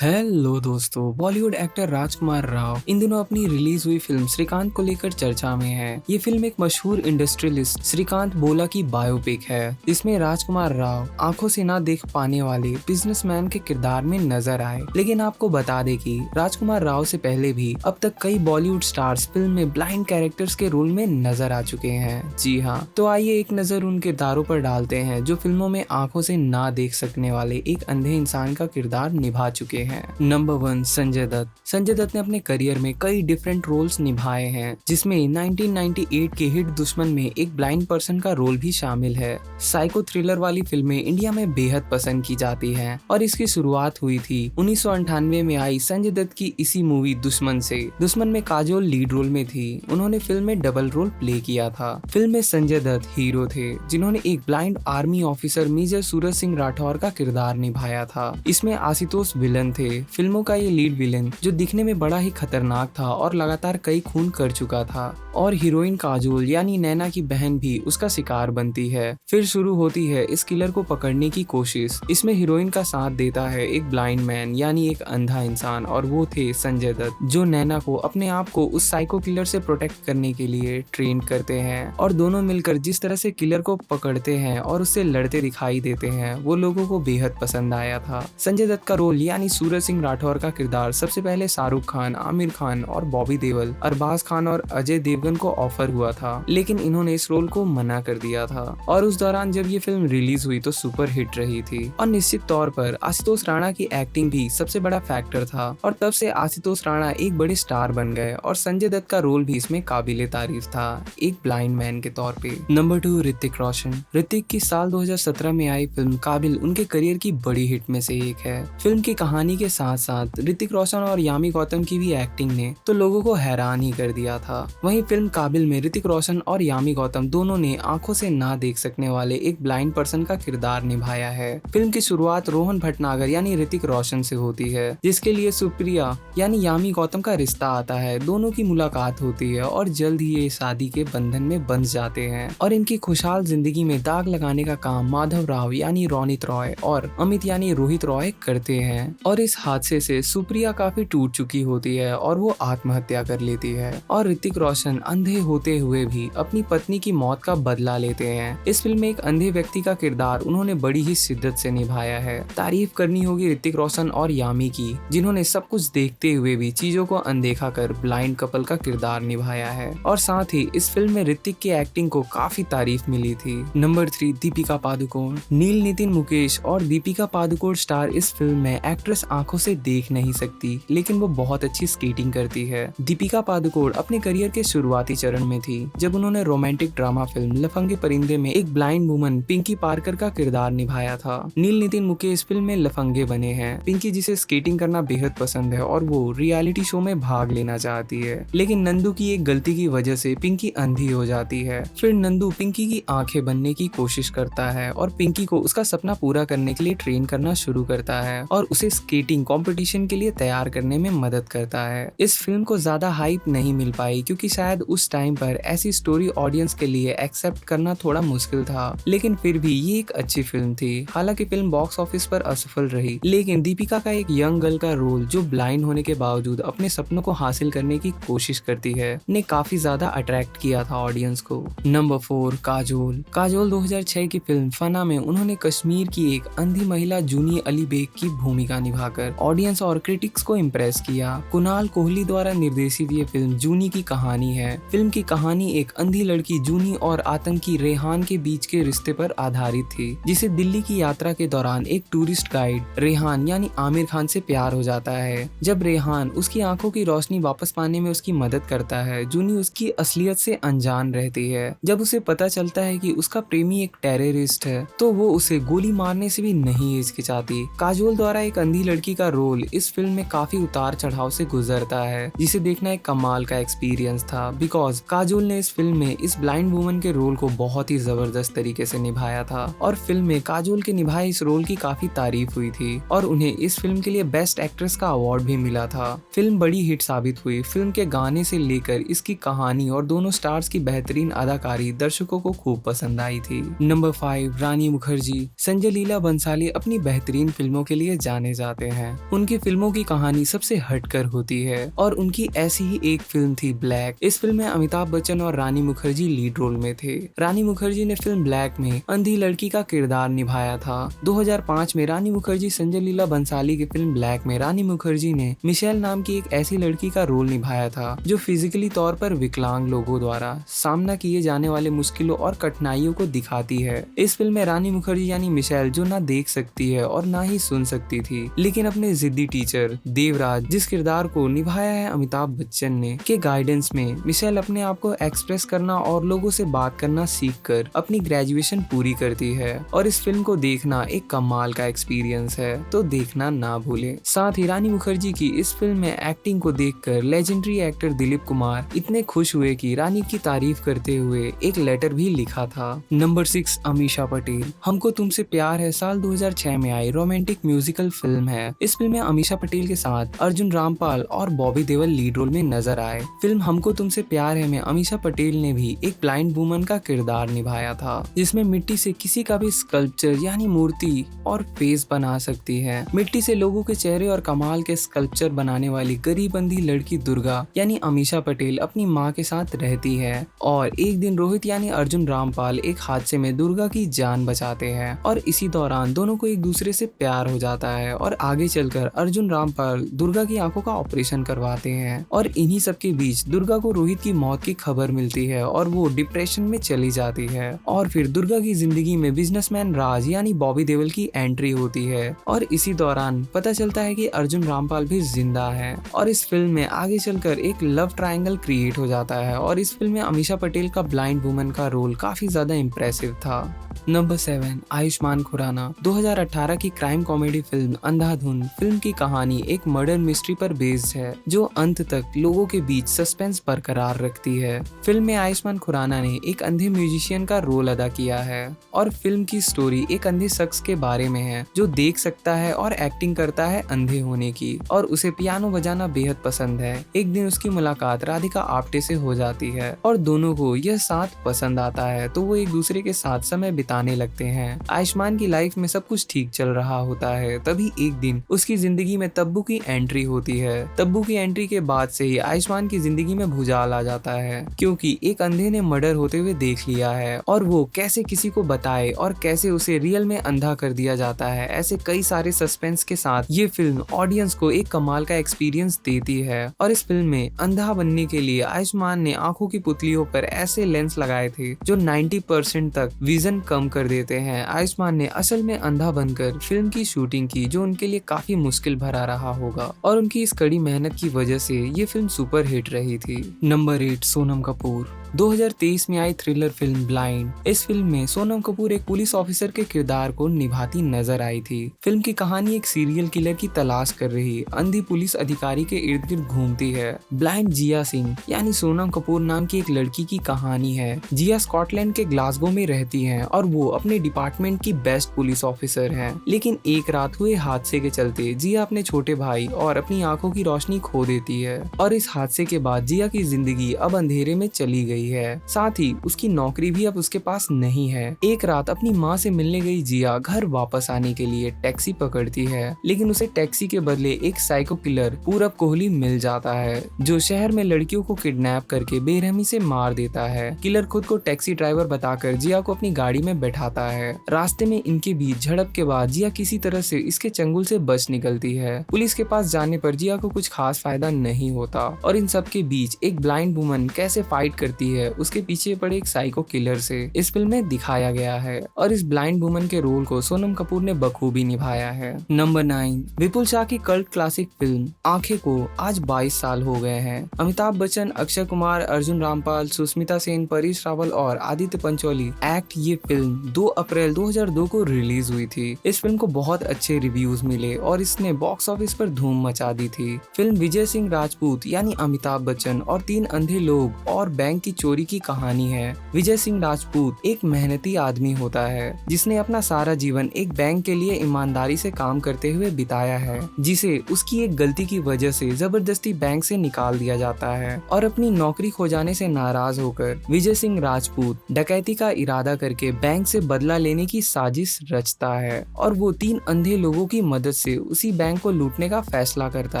Hello दोस्तों, Bollywood actor राजकुमार राव इन दिनों अपनी रिलीज हुई फिल्म श्रीकांत को लेकर चर्चा में है। ये फिल्म एक मशहूर इंडस्ट्रियलिस्ट श्रीकांत बोला की बायोपिक है। इसमें राजकुमार राव आंखों से ना देख पाने वाले बिजनेसमैन के किरदार में नजर आए। लेकिन आपको बता दें कि राजकुमार राव से पहले भी अब तक कई बॉलीवुड स्टार्स फिल्म में ब्लाइंड कैरेक्टर्स के रोल में नजर आ चुके हैं। जी हाँ, तो आइए एक नजर उन किरदारों पर डालते हैं जो फिल्मों में आंखों से ना देख सकने वाले एक अंधे इंसान का किरदार निभा चुके हैं। नंबर 1, संजय दत्त। संजय दत्त ने अपने करियर में कई डिफरेंट रोल्स निभाए हैं, जिसमें 1998 के हिट दुश्मन में एक ब्लाइंड पर्सन का रोल भी शामिल है। साइको थ्रिलर वाली फिल्में इंडिया में बेहद पसंद की जाती हैं और इसकी शुरुआत हुई थी 1998 में आई संजय दत्त की इसी मूवी दुश्मन से। दुश्मन में काजोल लीड रोल में थी। उन्होंने फिल्म में डबल रोल प्ले किया था। फिल्म में संजय दत्त हीरो थे, जिन्होंने एक blind army officer major Suraj Singh Rathore का किरदार निभाया था। इसमें आशुतोष विलन थे। फिल्मों का ये लीड विलेन जो दिखने में बड़ा ही खतरनाक था और लगातार कई खून कर चुका था, और हीरोइन काजोल यानी नैना की बहन भी उसका शिकार बनती है। फिर शुरू होती है इस किलर को पकड़ने की कोशिश। इसमें हीरोइन का साथ देता है एक ब्लाइंड मैन यानी एक अंधा इंसान, और वो थे संजय दत्त, जो नैना को अपने आप को उस साइको किलर से प्रोटेक्ट करने के लिए ट्रेन करते हैं। और दोनों मिलकर जिस तरह से किलर को पकड़ते हैं और उससे लड़ते दिखाई देते हैं, वो लोगों को बेहद पसंद आया था। संजय दत्त का रोल यानी सूरज सिंह राठौर का किरदार सबसे पहले शाहरुख खान, आमिर खान और बॉबी देओल, अरबाज खान और अजय देवगन को ऑफर हुआ था, लेकिन इन्होंने इस रोल को मना कर दिया था। और उस दौरान जब ये फिल्म रिलीज हुई तो सुपर हिट रही थी। और निश्चित तौर पर आशुतोष राणा की एक्टिंग भी सबसे बड़ा फैक्टर था, और तब से आशुतोष राणा एक बड़े स्टार बन गए, और संजय दत्त का रोल भी इसमें काबिले तारीफ था, एक ब्लाइंड मैन के तौर पे। नंबर 2, ऋतिक रोशन। ऋतिक की साल 2017 में आई फिल्म काबिल उनके करियर की बड़ी हिट में से एक है। फिल्म की कहानी के साथ साथ ऋतिक रोशन और यामी गौतम की भी एक्टिंग ने तो लोगों को हैरान ही कर दिया था। वहीं फिल्म काबिल में ऋतिक रोशन और यामी गौतम दोनों ने आंखों से ना देख सकने वाले एक ब्लाइंड पर्सन का किरदार निभाया है। फिल्म की शुरुआत रोहन भटनागर यानी ऋतिक रोशन से होती है, जिसके लिए सुप्रिया यानी यामी गौतम का रिश्ता आता है। दोनों की मुलाकात होती है और जल्द ही ये शादी के बंधन में बंध जाते हैं, और इनकी खुशहाल जिंदगी में दाग लगाने का काम माधव राव यानी रोनित रॉय और अमित यानी रोहित रॉय करते हैं। और इस हादसे से सुप्रिया काफी टूट चुकी होती है और वो आत्महत्या कर लेती है, और ऋतिक रोशन अंधे होते हुए भी अपनी पत्नी की मौत का बदला लेते हैं। इस फिल्म में एक अंधे व्यक्ति का किरदार उन्होंने बड़ी ही शिद्दत से निभाया है। तारीफ करनी होगी ऋतिक रोशन और यामी की, जिन्होंने सब कुछ देखते हुए भी चीजों को अनदेखा कर ब्लाइंड कपल का किरदार निभाया है। और साथ ही इस फिल्म में ऋतिक की एक्टिंग को काफी तारीफ मिली थी। नंबर 3, दीपिका पादुकोण। नील नितिन मुकेश और दीपिका पादुकोण स्टार इस फिल्म में एक्ट्रेस आंखों से देख नहीं सकती, लेकिन वो बहुत अच्छी स्केटिंग करती है। दीपिका पादुकोण अपने करियर के शुरुआती चरण में थी, जब उन्होंने रोमांटिक ड्रामा फिल्म लफंगे परिंदे में एक ब्लाइंड वुमन पिंकी पार्कर का किरदार निभाया था। नील नितिन मुकेश फिल्म में लफंगे बने हैं। पिंकी जिसे स्केटिंग करना बेहद पसंद है और वो रियलिटी शो में भाग लेना चाहती है, लेकिन नंदू की एक गलती की वजह से पिंकी अंधी हो जाती है। फिर नंदू पिंकी की आंखें बनने की कोशिश करता है और पिंकी को उसका सपना पूरा करने के लिए ट्रेन करना शुरू करता है और उसे स्केटिंग कंपटीशन के लिए तैयार करने में मदद करता है। इस फिल्म को ज्यादा हाइप नहीं मिल पाई, क्योंकि शायद उस टाइम पर ऐसी स्टोरी ऑडियंस के लिए एक्सेप्ट करना थोड़ा मुश्किल था, लेकिन फिर भी ये एक अच्छी फिल्म थी। हालांकि फिल्म बॉक्स ऑफिस पर असफल रही, लेकिन दीपिका का एक यंग गर्ल का रोल जो ब्लाइंड होने के बावजूद अपने सपनों को हासिल करने की कोशिश करती है, ने काफी ज्यादा अट्रैक्ट किया था ऑडियंस को। नंबर 4, काजोल। काजोल 2006 की फिल्म फना में उन्होंने कश्मीर की एक अंधी महिला जूनी अली बेग की भूमिका निभाकर ऑडियंस और क्रिटिक्स को इम्प्रेस किया। कुणाल कोहली द्वारा निर्देशित ये फिल्म जूनी की कहानी है। फिल्म की कहानी एक अंधी लड़की जूनी और आतंकी रेहान के बीच के रिश्ते पर आधारित थी, जिसे दिल्ली की यात्रा के दौरान एक टूरिस्ट गाइड रेहान यानी आमिर खान से प्यार हो जाता है। जब रेहान उसकी आंखों की रोशनी वापस पाने में उसकी मदद करता है, जूनी उसकी असलियत से अनजान रहती है। जब उसे पता चलता है कि उसका प्रेमी एक टेररिस्ट है, तो वो उसे गोली मारने से भी नहीं हिचकिचाती। काजोल द्वारा एक अंधी लड़की का रोल इस फिल्म में काफी उतार चढ़ाव से गुजरता है, जिसे देखना एक कमाल का एक्सपीरियंस था, बिकॉज काजोल ने इस फिल्म में इस ब्लाइंड वुमन के रोल को बहुत ही जबरदस्त तरीके से निभाया था। और फिल्म में काजोल के निभाए इस रोल की काफी तारीफ हुई थी, और उन्हें इस फिल्म के लिए बेस्ट एक्ट्रेस का अवार्ड भी मिला था। फिल्म बड़ी हिट साबित हुई। फिल्म के गाने से लेकर इसकी कहानी और दोनों स्टार्स की बेहतरीन अदाकारी दर्शकों को खूब पसंद आई थी। नंबर 5, रानी मुखर्जी। संजय लीला बंसाली अपनी बेहतरीन फिल्मों के लिए जाने जाते हैं। उनकी फिल्मों की कहानी सबसे हटकर होती है और उनकी ऐसी ही एक फिल्म थी ब्लैक। इस फिल्म में अमिताभ बच्चन और रानी मुखर्जी लीड रोल में थे। रानी मुखर्जी ने फिल्म ब्लैक में अंधी लड़की का किरदार निभाया था। 2005 में रानी मुखर्जी संजय लीला बंसाली की फिल्म ब्लैक में रानी मुखर्जी ने मिशेल नाम की एक ऐसी लड़की का रोल निभाया था जो फिजिकली तौर पर विकलांग लोगों द्वारा सामना किए जाने वाले मुश्किलों और कठिनाइयों को दिखाती है। इस फिल्म में रानी मुखर्जी यानी मिशेल जो ना देख सकती है और ना ही सुन सकती थी, लेकिन अपने जिद्दी टीचर देवराज जिस किरदार को निभाया है अमिताभ बच्चन ने के गाइडेंस में मिशेल अपने आप को एक्सप्रेस करना और लोगों से बात करना सीखकर अपनी ग्रेजुएशन पूरी करती है। और इस फिल्म को देखना एक कमाल का एक्सपीरियंस है, तो देखना ना भूले। साथ ही रानी मुखर्जी की इस फिल्म में एक्टिंग को देखकर लेजेंडरी एक्टर दिलीप कुमार इतने खुश हुए कि रानी की तारीफ करते हुए एक लेटर भी लिखा था। नंबर 6 अमीषा पटेल। हमको तुमसे प्यार है साल 2006 में आई रोमांटिक म्यूजिकल फिल्म है। इस फिल्म में अमीषा पटेल के साथ अर्जुन रामपाल और बॉबी देओल लीड रोल में नजर आए। फिल्म हमको तुमसे प्यार है में अमीषा पटेल ने भी एक ब्लाइंड वुमन का किरदार निभाया था, जिसमें मिट्टी से किसी का भी स्कल्पचर यानी मूर्ति और फेस बना सकती है। मिट्टी से लोगों के चेहरे और कमाल के स्कल्पचर बनाने वाली गरीब अंधी लड़की दुर्गा यानी अमीषा पटेल अपनी माँ के साथ रहती है और एक दिन रोहित यानी अर्जुन रामपाल एक हादसे में दुर्गा की जान बचाते हैं और इसी दौरान दोनों को एक दूसरे से प्यार हो जाता है और आगे चलकर अर्जुन रामपाल दुर्गा की आंखों का ऑपरेशन करवाते हैं। और इन्हीं सब के बीच दुर्गा को रोहित की मौत की खबर मिलती है और वो डिप्रेशन में चली जाती है और फिर दुर्गा की जिंदगी में बिजनेसमैन राज यानी बॉबी देओल की एंट्री होती है और इसी दौरान पता चलता है कि अर्जुन रामपाल भी जिंदा है। और इस फिल्म में आगे चलकर एक लव ट्रायंगल क्रिएट हो जाता है और इस फिल्म में अमीषा पटेल का ब्लाइंड वुमन का रोल काफी ज्यादा इम्प्रेसिव था। नंबर 7 आयुष्मान खुराना। 2018 की क्राइम कॉमेडी फिल्म अंधाधुन फिल्म की कहानी एक मर्डर मिस्ट्री पर बेस्ड है जो अंत तक लोगों के बीच सस्पेंस बरकरार रखती है। फिल्म में आयुष्मान खुराना ने एक अंधे म्यूजिशियन का रोल अदा किया है और फिल्म की स्टोरी एक अंधे शख्स के बारे में है जो देख सकता है और एक्टिंग करता है अंधे होने की और उसे पियानो बजाना बेहद पसंद है। एक दिन उसकी मुलाकात राधिका आप्टे से हो जाती है और दोनों को यह साथ पसंद आता है तो वो एक दूसरे के साथ समय बिताने लगते हैं। आयुष्मान की लाइफ में सब कुछ ठीक चल रहा होता है, तभी एक दिन उसकी जिंदगी में तब्बू की एंट्री होती है। तब्बू की एंट्री के बाद से ही आयुष्मान की जिंदगी में भूचाल आ जाता है क्योंकि एक अंधे ने मर्डर होते हुए देख लिया है और वो कैसे किसी को बताए और कैसे उसे रियल में अंधा कर दिया जाता है। ऐसे कई सारे सस्पेंस के साथ ये फिल्म ऑडियंस को एक कमाल का एक्सपीरियंस देती है। और इस फिल्म में अंधा बनने के लिए आयुष्मान ने आंखों की पुतलियों पर ऐसे लेंस लगाए थे जो 90% तक विजन कम कर देते हैं। आयुष्मान ने असल में अंधा बनकर फिल्म की शूटिंग की जो उनके लिए काफी मुश्किल भरा रहा होगा और उनकी इस कड़ी मेहनत की वजह से ये फिल्म सुपर हिट रही थी। नंबर 8 सोनम कपूर। 2023 में आई थ्रिलर फिल्म ब्लाइंड। इस फिल्म में सोनम कपूर एक पुलिस ऑफिसर के किरदार को निभाती नजर आई थी। फिल्म की कहानी एक सीरियल किलर की तलाश कर रही अंधी पुलिस अधिकारी के इर्द गिर्द घूमती है। ब्लाइंड जिया सिंह यानी सोनम कपूर नाम की एक लड़की की कहानी है। जिया स्कॉटलैंड के ग्लासगो में रहती है और वो अपने डिपार्टमेंट की बेस्ट पुलिस ऑफिसर है, लेकिन एक रात हुए हादसे के चलते जिया अपने छोटे भाई और अपनी आंखों की रोशनी खो देती है और इस हादसे के बाद जिया की जिंदगी अब अंधेरे में चली गई है। साथ ही उसकी नौकरी भी अब उसके पास नहीं है। एक रात अपनी माँ से मिलने गई जिया घर वापस आने के लिए टैक्सी पकड़ती है, लेकिन उसे टैक्सी के बदले एक साइको किलर पूरब कोहली मिल जाता है जो शहर में लड़कियों को किडनैप करके बेरहमी से मार देता है। किलर खुद को टैक्सी ड्राइवर बताकर जिया को अपनी गाड़ी में बैठाता है। रास्ते में इनके बीच झड़प के बाद जिया किसी तरह से इसके चंगुल से बच निकलती है। पुलिस के पास जाने पर जिया को कुछ खास फायदा नहीं होता और इन सब के बीच एक ब्लाइंड वुमन कैसे फाइट करती है उसके पीछे पड़े एक साइको किलर से इस फिल्म में दिखाया गया है और इस ब्लाइंड वुमन के रोल को सोनम कपूर ने बखूबी निभाया है। नंबर 9 विपुल शाह की कल्ट क्लासिक फिल्म आंखें को आज 22 साल हो गए हैं। अमिताभ बच्चन, अक्षय कुमार, अर्जुन रामपाल, सुष्मिता सेन, परेश रावल और आदित्य पंचोली एक्ट ये फिल्म 2 अप्रैल 2002 को रिलीज हुई थी। इस फिल्म को बहुत अच्छे रिव्यूज मिले और इसने बॉक्स ऑफिस पर धूम मचा दी थी। फिल्म विजय सिंह राजपूत यानी अमिताभ बच्चन और 3 अंधे लोग और बैंक की चोरी की कहानी है। विजय सिंह राजपूत एक मेहनती आदमी होता है जिसने अपना सारा जीवन एक बैंक के लिए ईमानदारी से काम करते हुए बिताया है, जिसे उसकी एक गलती की वजह से जबरदस्ती बैंक से निकाल दिया जाता है और अपनी नौकरी खो जाने से नाराज होकर विजय सिंह राजपूत डकैती का इरादा करके बैंक से बदला लेने की साजिश रचता है और वो 3 अंधे लोगों की मदद से उसी बैंक को लूटने का फैसला करता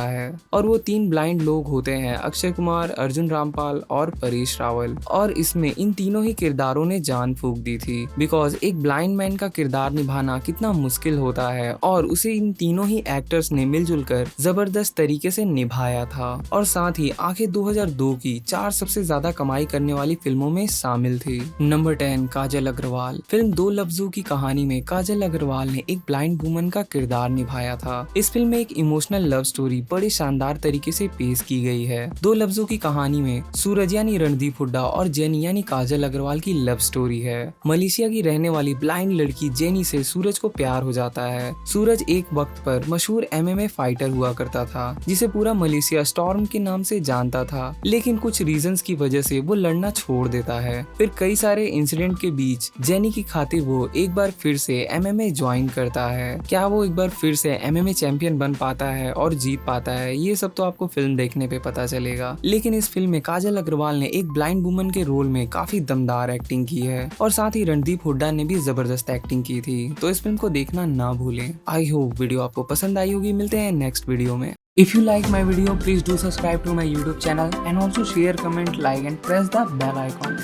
है। और वो 3 ब्लाइंड लोग होते हैं, अक्षय कुमार, अर्जुन रामपाल और परेश रावल। और इसमें इन तीनों ही किरदारों ने जान फूंक दी थी, बिकॉज एक ब्लाइंड मैन का किरदार निभाना कितना मुश्किल होता है और उसे इन तीनों ही एक्टर्स ने मिलजुल कर जबरदस्त तरीके से निभाया था। और साथ ही आखिर 2002 की 4 सबसे ज्यादा कमाई करने वाली फिल्मों में शामिल थी। नंबर 10, काजल अग्रवाल। फिल्म दो लफ्जों की कहानी में काजल अग्रवाल ने एक ब्लाइंड वुमन का किरदार निभाया था। इस फिल्म में एक इमोशनल लव स्टोरी बड़े शानदार तरीके से पेश की गई है। दो लफ्जों की कहानी में सूरज यानी रणदीप हुड्डा और जेनी यानी काजल अग्रवाल की लव स्टोरी है। मलेशिया की रहने वाली ब्लाइंड लड़की जेनी से सूरज को प्यार हो जाता है। सूरज एक वक्त पर मशहूर MMA फाइटर हुआ करता था जिसे पूरा मलेशिया स्टॉर्म के नाम से जानता था, लेकिन कुछ रीजंस की वजह से वो लड़ना छोड़ देता है। फिर कई सारे इंसिडेंट के बीच जेनी की खातिर वो एक बार फिर से MMA ज्वाइन करता है। क्या वो एक बार फिर से MMA चैंपियन बन पाता है और जीत पाता है, ये सब तो आपको फिल्म देखने पे पता चलेगा। लेकिन इस फिल्म में काजल अग्रवाल ने एक ब्लाइंड वुमन के रोल में काफी दमदार एक्टिंग की है और साथ ही रणदीप हुड्डा ने भी जबरदस्त एक्टिंग की थी। तो इस फिल्म को देखना ना भूलें। आई होप वीडियो आपको पसंद आई होगी। मिलते हैं नेक्स्ट वीडियो में। If you like my video, please do subscribe to my YouTube channel and also share, comment, like and press the bell icon.